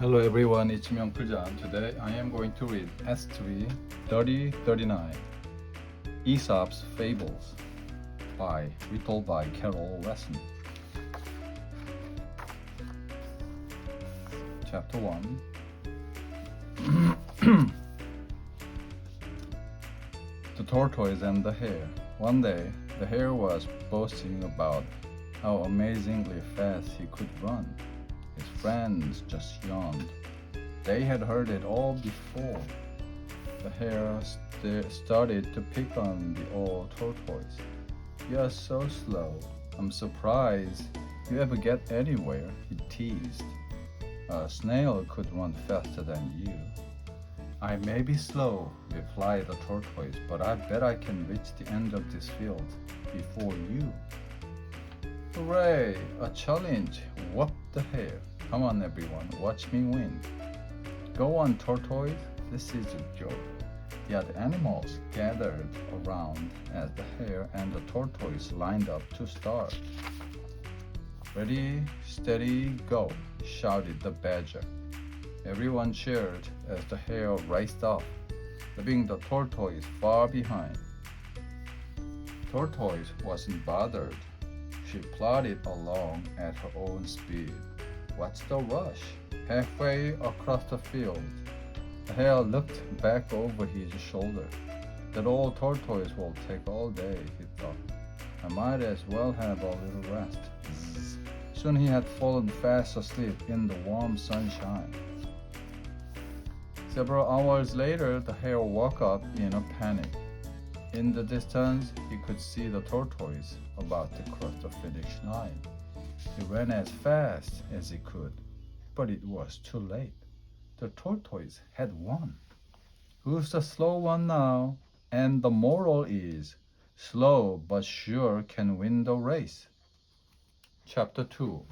Hello everyone, it's Myung-Puljan. Today I am going to read S3 3039 Aesop's Fables retold by Carol Wesson. Chapter 1. The Tortoise and the Hare. One day, the hare was boasting about how amazingly fast he could run. His friends just yawned. They had heard it all before. The hare started to pick on the old tortoise. "You're so slow. I'm surprised you ever get anywhere," he teased. "A snail could run faster than you." "I may be slow," replied the tortoise, "but I bet I can reach the end of this field before you." "Hooray! A challenge!" whooped the hare. "Come on, everyone, watch me win." "Go on, tortoise, this is a joke." Yet the animals gathered around as the hare and the tortoise lined up to start. "Ready, steady, go!" shouted the badger. Everyone cheered as the hare raced off, leaving the tortoise far behind. Tortoise wasn't bothered. She plodded along at her own speed. What's the rush? Halfway across the field, the hare looked back over his shoulder. "That old tortoise will take all day," he thought. "I might as well have a little rest." Zzz. Soon he had fallen fast asleep in the warm sunshine. Several hours later, the hare woke up in a panic. In the distance, he could see the tortoise about to cross the finish line. He ran as fast as he could, but it was too late. The tortoise had won. Who's the slow one now? And the moral is, slow but sure can win the race. Chapter 2.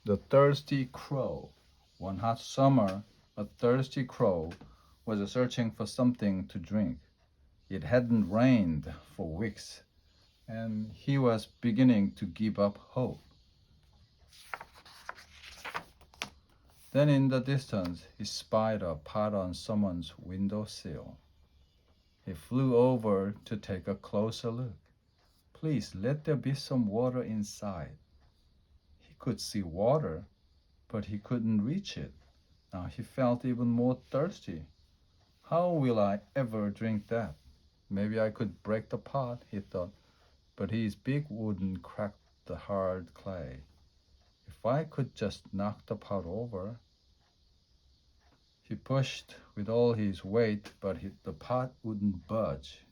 The Thirsty Crow. One hot summer, a thirsty crow was searching for something to drink. It hadn't rained for weeks, and he was beginning to give up hope. Then in the distance, he spied a pot on someone's windowsill. He flew over to take a closer look. "Please let there be some water inside." He could see water, but he couldn't reach it. Now he felt even more thirsty. "How will I ever drink that? Maybe I could break the pot," he thought, but his beak wouldn't crack the hard clay. "If I could just knock the pot over." He pushed with all his weight, but the pot wouldn't budge.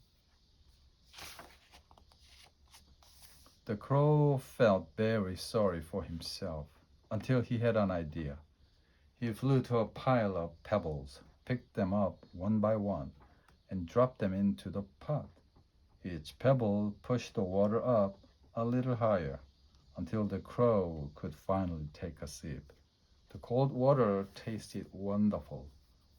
The crow felt very sorry for himself until he had an idea. He flew to a pile of pebbles, picked them up one by one, and dropped them into the pot. Each pebble pushed the water up a little higher until the crow could finally take a sip. The cold water tasted wonderful,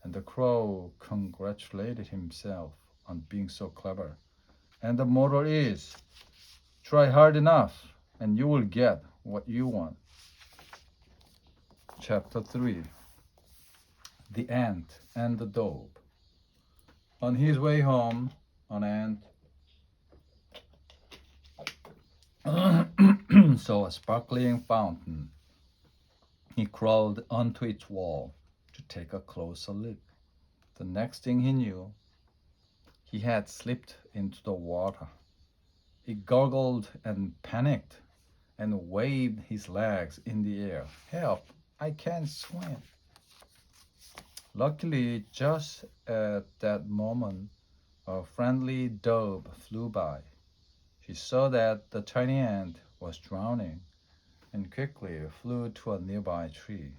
and the crow congratulated himself on being so clever. And the moral is, try hard enough and you will get what you want. Chapter 3. The Ant and the Dove. On his way home, an ant saw a sparkling fountain. He crawled onto its wall to take a closer look. The next thing he knew, he had slipped into the water. He gurgled and panicked and waved his legs in the air. "Help! I can't swim." Luckily, just at that moment, a friendly dove flew by. She saw that the tiny ant was drowning and quickly flew to a nearby tree.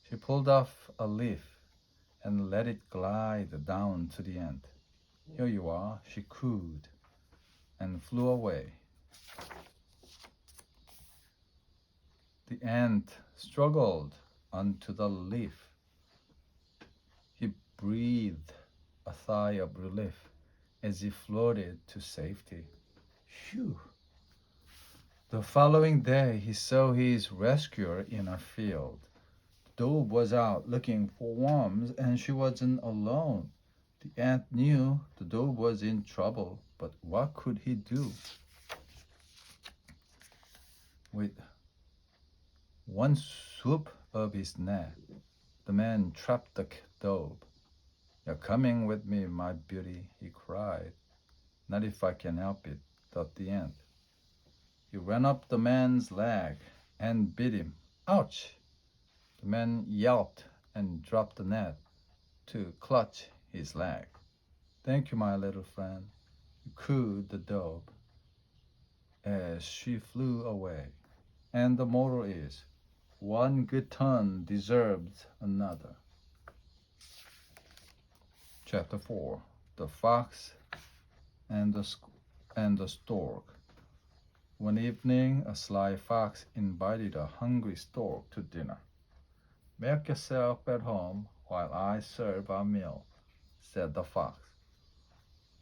She pulled off a leaf and let it glide down to the ant. "Here you are," she cooed, and flew away. The ant struggled onto the leaf. He breathed a sigh of relief as he floated to safety. Phew! The following day, he saw his rescuer in a field. The dove was out looking for worms, and she wasn't alone. The ant knew the dove was in trouble, but what could he do? With one swoop of his net, the man trapped the dove. "You're coming with me, my beauty," he cried. "Not if I can help it," thought the ant. He ran up the man's leg and bit him. Ouch! The man yelped and dropped the net to clutch his leg. "Thank you, my little friend," cooed the dove as she flew away. And the moral is, one good turn deserves another. Chapter 4. The Fox and the Stork. One evening, a sly fox invited a hungry stork to dinner. "Make yourself at home while I serve our meal," said the fox.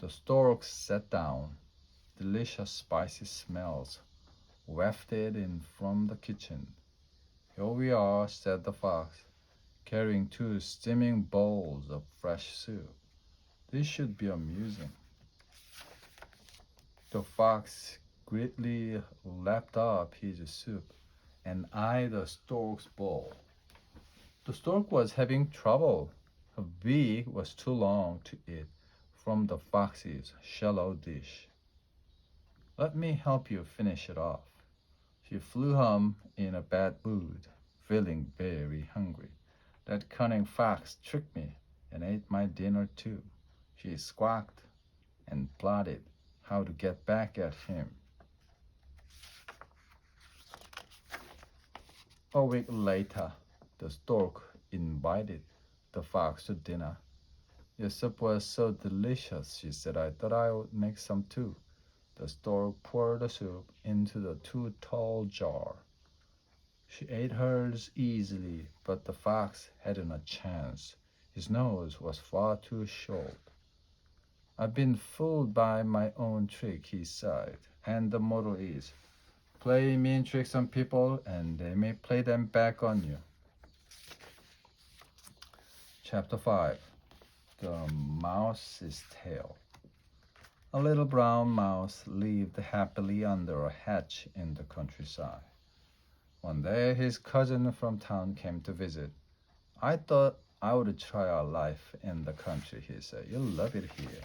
The stork sat down. Delicious spicy smells wafted in from the kitchen. "Here we are," said the fox, carrying two steaming bowls of fresh soup. "This should be amusing." The fox greedily lapped up his soup and eyed the stork's bowl. The stork was having trouble. Her beak was too long to eat from the fox's shallow dish. "Let me help you finish it off." She flew home in a bad mood, feeling very hungry. "That cunning fox tricked me and ate my dinner too," she squawked and plotted how to get back at him. A week later, the stork invited the fox to dinner. "Your soup was so delicious," she said, "I thought I would make some too." The stork poured the soup into the too tall jar. She ate hers easily, but the fox hadn't a chance. His nose was far too short. "I've been fooled by my own trick," he sighed. And the motto is, play mean tricks on people and they may play them back on you. Chapter 5. The Mouse's Tale. A little brown mouse lived happily under a hedge in the countryside. One day his cousin from town came to visit. "I thought I would try our life in the country," he said. "You'll love it here."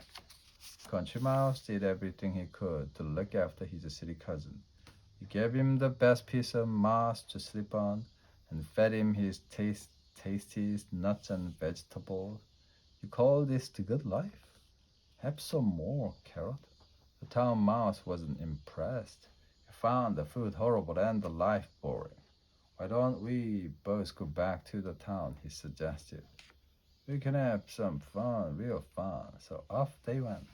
Country Mouse did everything he could to look after his city cousin. He gave him the best piece of moss to sleep on and fed him his tastiest nuts and vegetables. "You call this the good life? Have some more, Carrot." The town mouse wasn't impressed. He found the food horrible and the life boring. "Why don't we both go back to the town?" he suggested. "We can have some fun, real fun." So off they went.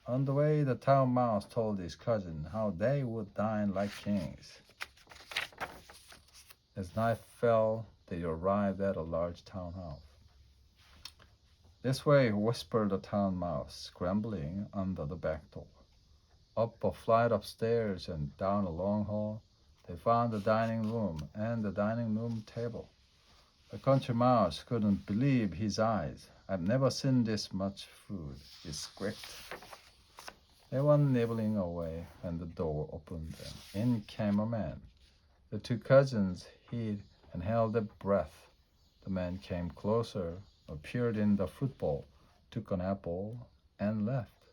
On the way, the town mouse told his cousin how they would dine like kings. As night fell, they arrived at a large town house. "This way," whispered the town mouse, scrambling under the back door. Up a flight of stairs and down a long hall, they found the dining room and the dining room table. The country mouse couldn't believe his eyes. "I've never seen this much food," he squeaked. They were nibbling away when the door opened and in came a man. The two cousins hid and held their breath. The man came closer, appeared in the fruit bowl, took an apple, and left.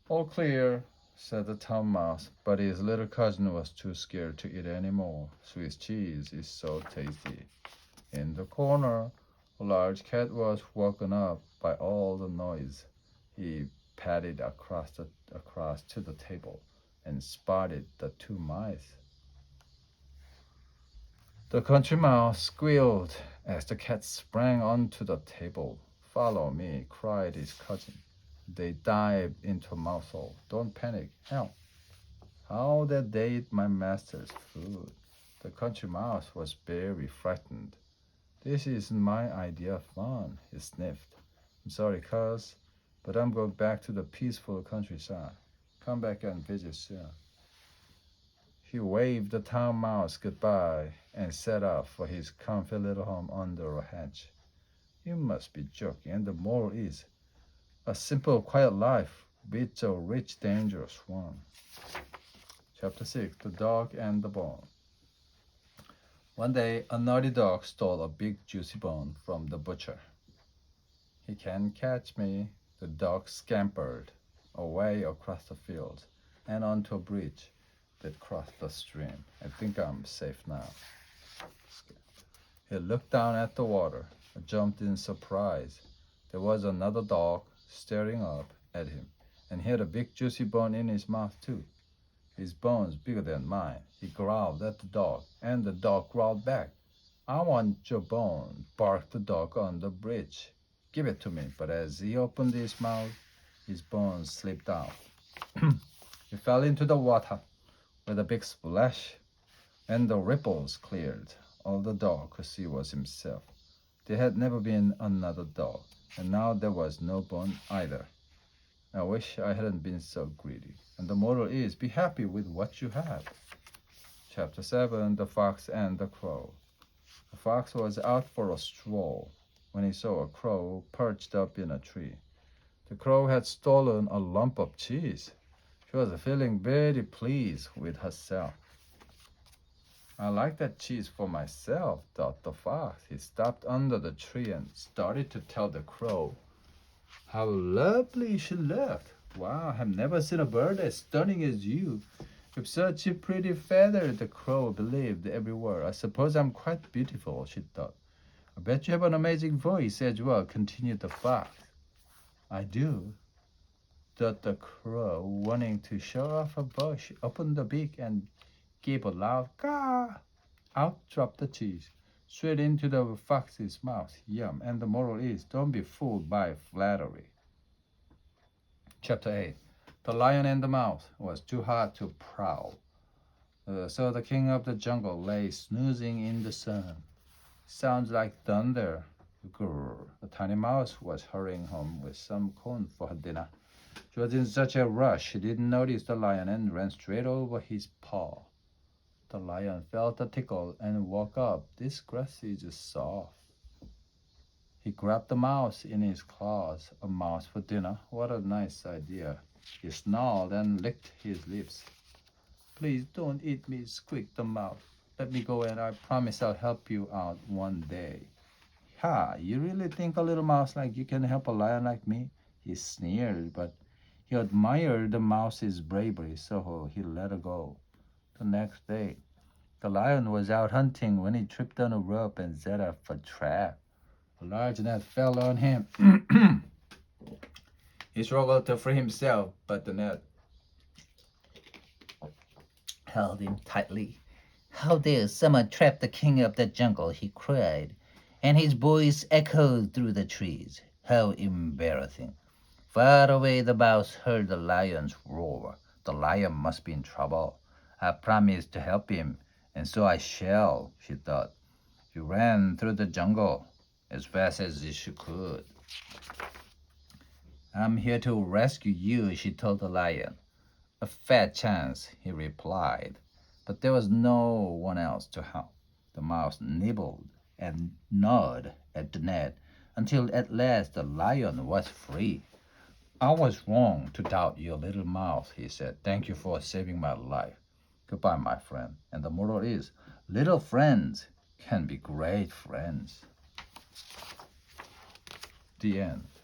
"All clear," said the town mouse, but his little cousin was too scared to eat any more. Swiss cheese is so tasty. In the corner, a large cat was woken up by all the noise. He padded across to the table and spotted the two mice. The country mouse squealed as the cat sprang onto the table. "Follow me," cried his cousin. They dived into a mouse hole. "Don't panic. Help." "How did they eat my master's food?" The country mouse was very frightened. "This isn't my idea of fun," he sniffed. "I'm sorry, cuz, but I'm going back to the peaceful countryside. Come back and visit soon." He waved the town mouse goodbye and set off for his comfy little home under a hedge. You must be joking, and the moral is a simple, quiet life beats a rich, dangerous one. Chapter 6 The Dog and the Bone. One day, a naughty dog stole a big, juicy bone from the butcher. He can't catch me, the dog scampered away across the fields and onto a bridge that crossed the stream. I think I'm safe now. He looked down at the water, jumped in surprise. There was another dog staring up at him, and he had a big juicy bone in his mouth too. His bone's bigger than mine. He growled at the dog, and the dog growled back. I want your bone, barked the dog on the bridge. Give it to me. But as he opened his mouth, his bone slipped out. He fell into the water with a big splash, and the ripples cleared. All the dog could see was himself. There had never been another dog, and now there was no bone either. I wish I hadn't been so greedy. And the moral is, be happy with what you have. Chapter 7 The Fox and the Crow. The fox was out for a stroll when he saw a crow perched up in a tree. The crow had stolen a lump of cheese. She was feeling very pleased with herself. I like that cheese for myself, thought the fox. He stopped under the tree and started to tell the crow how lovely she looked. Wow, I've never seen a bird as stunning as you. With such a pretty feather, the crow believed every word. I suppose I'm quite beautiful, she thought. I bet you have an amazing voice as well, continued the fox. I do, thought the crow, wanting to show off her voice. She opened the beak and gave a loud caw. Out dropped the cheese, straight into the fox's mouth. Yum. And the moral is, don't be fooled by flattery. Chapter 8 The Lion and the Mouse was too hot to prowl. So the king of the jungle lay snoozing in the sun. Sounds like thunder. Grrr. The tiny mouse was hurrying home with some corn for her dinner. She was in such a rush she didn't notice the lion and ran straight over his paw. The lion felt a tickle and woke up. This grass is soft. He grabbed the mouse in his claws. A mouse for dinner? What a nice idea. He snarled and licked his lips. Please don't eat me, squeaked the mouse. Let me go and I promise I'll help you out one day. Ha, you really think a little mouse like you can help a lion like me? He sneered, but he admired the mouse's bravery, so he let her go. The next day, the lion was out hunting when he tripped on a rope and set up a trap. A large net fell on him. He struggled to free himself, but the net held him tightly. How dare someone trap the king of the jungle, he cried, and his voice echoed through the trees. How embarrassing. Far away the mouse heard the lion's roar. The lion must be in trouble. I promised to help him, and so I shall, she thought. She ran through the jungle as fast as she could. I'm here to rescue you, she told the lion. A fat chance, he replied, but there was no one else to help. The mouse nibbled and gnawed at the net until at last the lion was free. I was wrong to doubt your little mouse, he said. Thank you for saving my life. Goodbye, my friend. And the moral is, little friends can be great friends. The end.